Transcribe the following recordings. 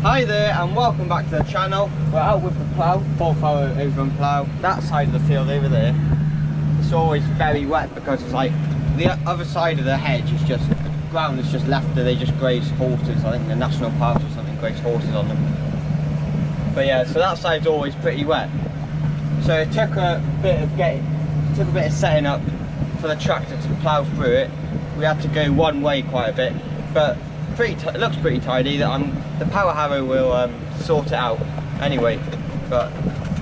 Hi there and welcome back to the channel. We're out with the plough, 4th hour over on Plow. That side of the field over there, it's always very wet because it's like the other side of the hedge is just, the ground is just left there, they just graze horses. I think the national parks or something graze horses on them. But yeah, so that side's always pretty wet. So it took a bit of setting up for the tractor to plough through it. We had to go one way quite a bit, but it looks pretty tidy. The power harrow will sort it out anyway, but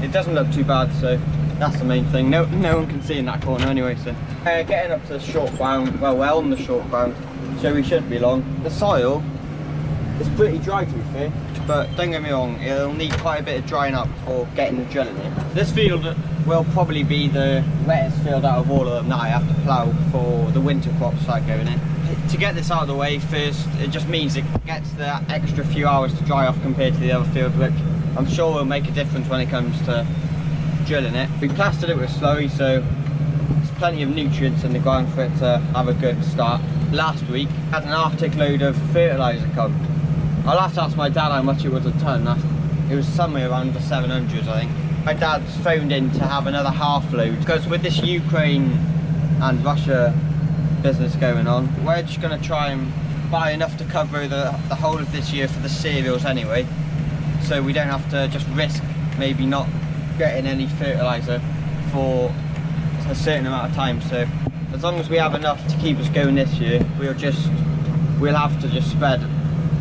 it doesn't look too bad, so that's the main thing. No one can see in that corner anyway. So getting up to the short ground, well, we're on the short ground, so we should be long. The soil is pretty dry to be fair, but don't get me wrong, it'll need quite a bit of drying up before getting the drill in it. This field will probably be the wettest field out of all of them that I have to plough for the winter crops that go in it. To get this out of the way first, it just means it gets the extra few hours to dry off compared to the other fields, which I'm sure will make a difference when it comes to drilling it. We plastered it with slurry, so there's plenty of nutrients in the ground for it to have a good start. Last week, I had an arctic load of fertilizer come. I'll have to ask my dad how much it was a tonne. It was somewhere around the 700s, I think. My dad's phoned in to have another half load, because with this Ukraine and Russia business going on, we're just going to try and buy enough to cover the whole of this year for the cereals anyway, so we don't have to just risk maybe not getting any fertilizer for a certain amount of time. So as long as we have enough to keep us going this year, we'll have to just spread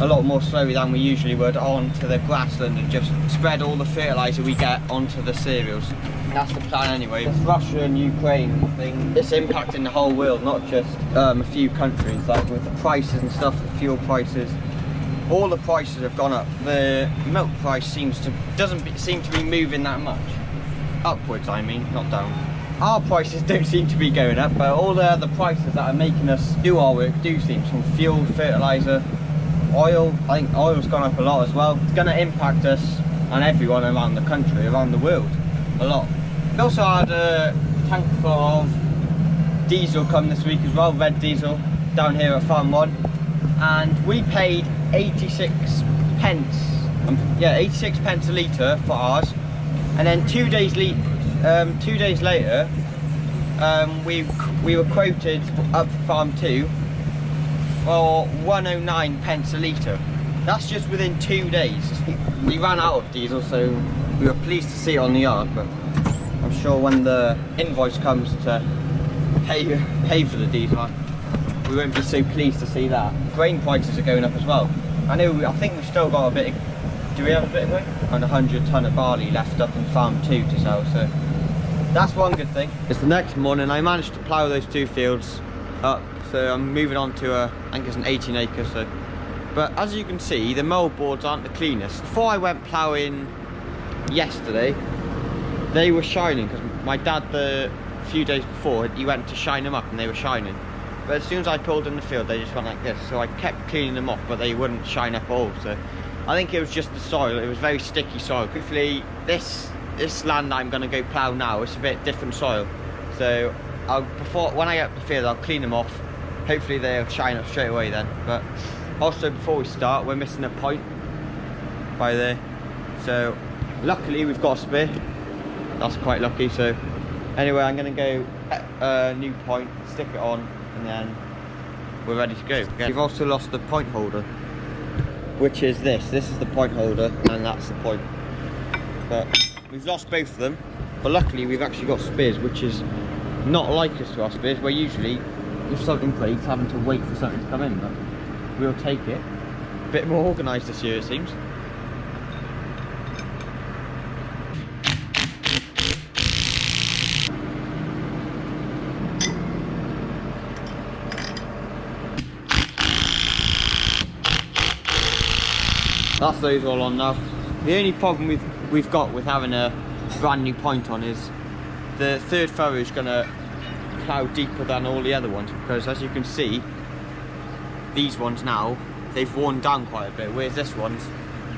a lot more slowly than we usually would onto the grassland and just spread all the fertilizer we get onto the cereals. That's the plan anyway. This Russia and Ukraine thing, it's impacting the whole world, not just a few countries. Like with the prices and stuff, the fuel prices, all the prices have gone up. The milk price doesn't seem to be moving that much. Upwards, I mean, not down. Our prices don't seem to be going up, but all the other prices that are making us do our work do seem, from fuel, fertilizer, oil. I think oil's gone up a lot as well. It's going to impact us and everyone around the country, around the world, a lot. We also had a tank full of diesel come this week as well, red diesel, down here at Farm 1, and we paid 86 pence, 86 pence a litre for ours, and then 2 days later we were quoted up for Farm 2 for 109 pence a litre. That's just within 2 days. We ran out of diesel, so we were pleased to see it on the yard, but I'm sure when the invoice comes to pay for the diesel, we won't be so pleased to see that. Grain prices are going up as well. I think we've still got a bit do we have a bit of grain? Around 100 tonne of barley left up in Farm 2 to sell, so that's one good thing. It's the next morning, I managed to plough those 2 fields up, so I'm moving on to I think it's an 18 acre, so. But as you can see, the moldboards aren't the cleanest. Before I went ploughing yesterday, they were shining, because my dad, the few days before, he went to shine them up and they were shining. But as soon as I pulled in the field, they just went like this, so I kept cleaning them off, but they wouldn't shine up at all. So I think it was just the soil. It was very sticky soil. Hopefully this land I'm going to go plough now, it's a bit different soil, so when I get up the field, I'll clean them off. Hopefully they'll shine up straight away then. But also, before we start, we're missing a point by there, so luckily we've got a spare. That's quite lucky. So anyway, I'm going to go a new point, stick it on, and then we're ready to go. We've also lost the point holder, which is this is the point holder, and that's the point. But we've lost both of them, but luckily we've actually got spares, which is not like us to our spares, where usually if something breaks, having to wait for something to come in, but we'll take it. A bit more organised this year, it seems. That's those all on now. The only problem we've got with having a brand new point on is the third furrow is going to plough deeper than all the other ones, because as you can see, these ones now, they've worn down quite a bit, whereas this one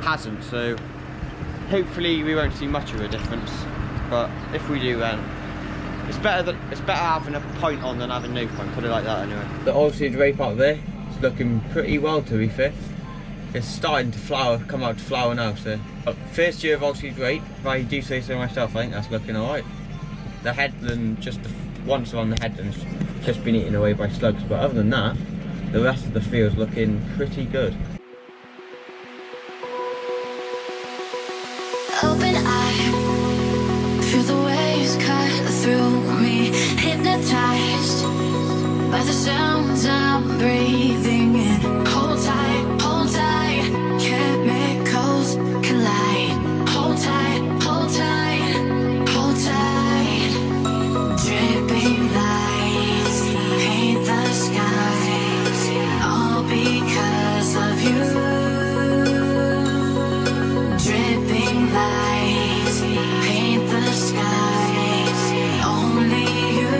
hasn't. So hopefully we won't see much of a difference, but if we do, then it's better having a point on than having no point, put it like that anyway. The oilseed rape out there is looking pretty well, to be fair. it's starting to flower, come out to flower now. So first year of oilseed rape, if I do say so myself, I think that's looking alright. The headland, just the ones on the headland's just been eaten away by slugs, but other than that, the rest of the field's looking pretty good. Open eye, feel the waves cut through me, hypnotized by the sounds I'm breathing in. Hold tight, chemicals collide. Hold tight, hold tight, hold tight. Dripping lights paint the skies, all because of you. Dripping lights paint the skies, only you.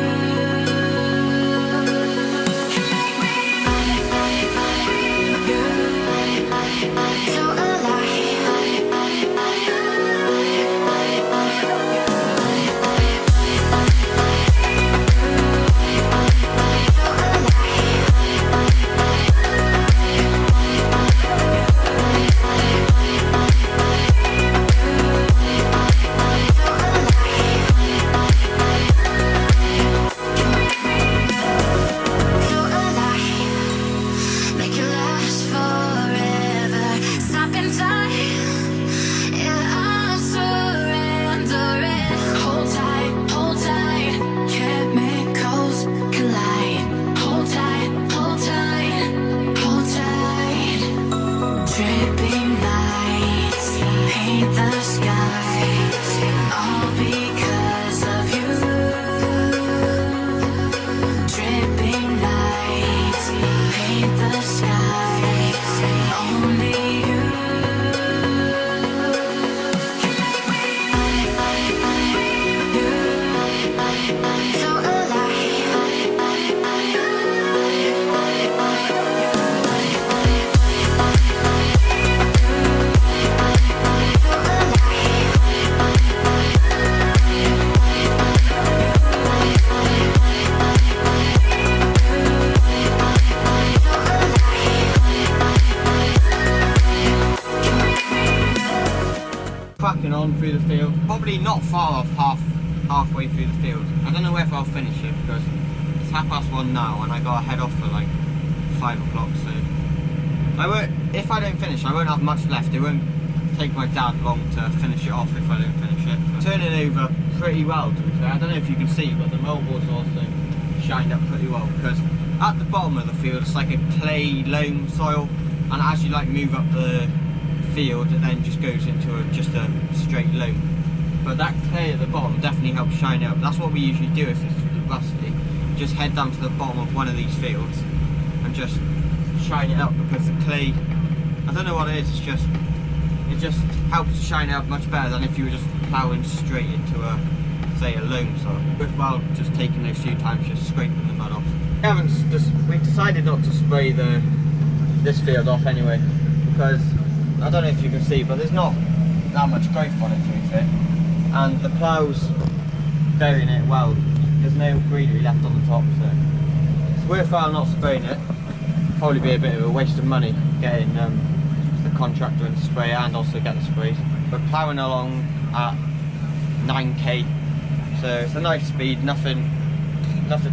So alive. Cracking on through the field, probably not far off halfway through the field. I don't know whether I'll finish it because it's 1:30 now and I gotta head off for like 5 o'clock, so I won't, if I don't finish I won't have much left. It won't take my dad long to finish it off if I don't finish it. I'm turning over pretty well, to be fair. I don't know if you can see, but the moldboard's also shined up pretty well because at the bottom of the field it's like a clay loam soil, and as you like move up the field it then just goes into just a straight loam, but that clay at the bottom definitely helps shine it up. That's what we usually do if it's rusty, just head down to the bottom of one of these fields and just shine it up, because the clay, I don't know what it is, it just helps to shine it up much better than if you were just ploughing straight into a, say, a loam soil. Worthwhile just taking those few times, just scraping the mud off. We decided not to spray this field off anyway, because I don't know if you can see, but there's not that much growth on it, to be fair, and the plough's burying it well. There's no greenery left on the top, so it's worthwhile not spraying it. Probably be a bit of a waste of money getting the contractor in to spray it and also get the sprays. We're ploughing along at 9k, so it's a nice speed, nothing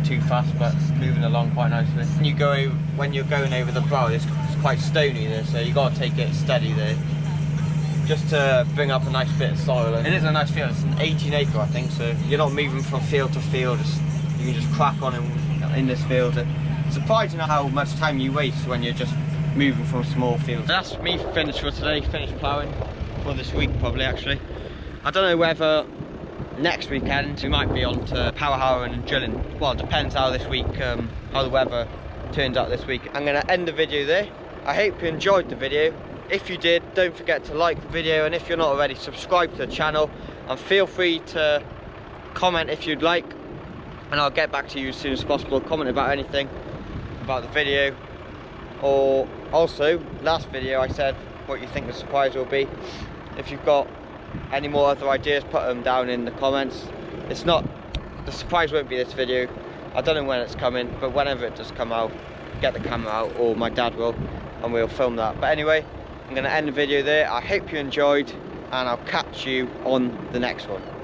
too fast, but moving along quite nicely. When you're going over the brow, it's quite stony there, so you got to take it steady there, just to bring up a nice bit of soil. And it is a nice field. It's an 18 acre, I think, so you're not moving from field to field. You can just crack on in this field. It's surprising how much time you waste when you're just moving from small fields. That's me finished for today. Finished ploughing for this week, probably, actually. I don't know whether next weekend we might be on to power harrowing and drilling. Well, it depends how this week, how the weather turns out this week. I'm going to end the video there. I hope you enjoyed the video. If you did, don't forget to like the video, and if you're not already, subscribe to the channel, and feel free to comment if you'd like, and I'll get back to you as soon as possible. Comment about anything about the video, or also last video I said what you think the surprise will be. If you've got any more other ideas, put them down in the comments. The surprise won't be this video. I don't know when it's coming, but whenever it does come out, get the camera out, or my dad will, and we'll film that. But anyway, I'm going to end the video there. I hope you enjoyed, and I'll catch you on the next one.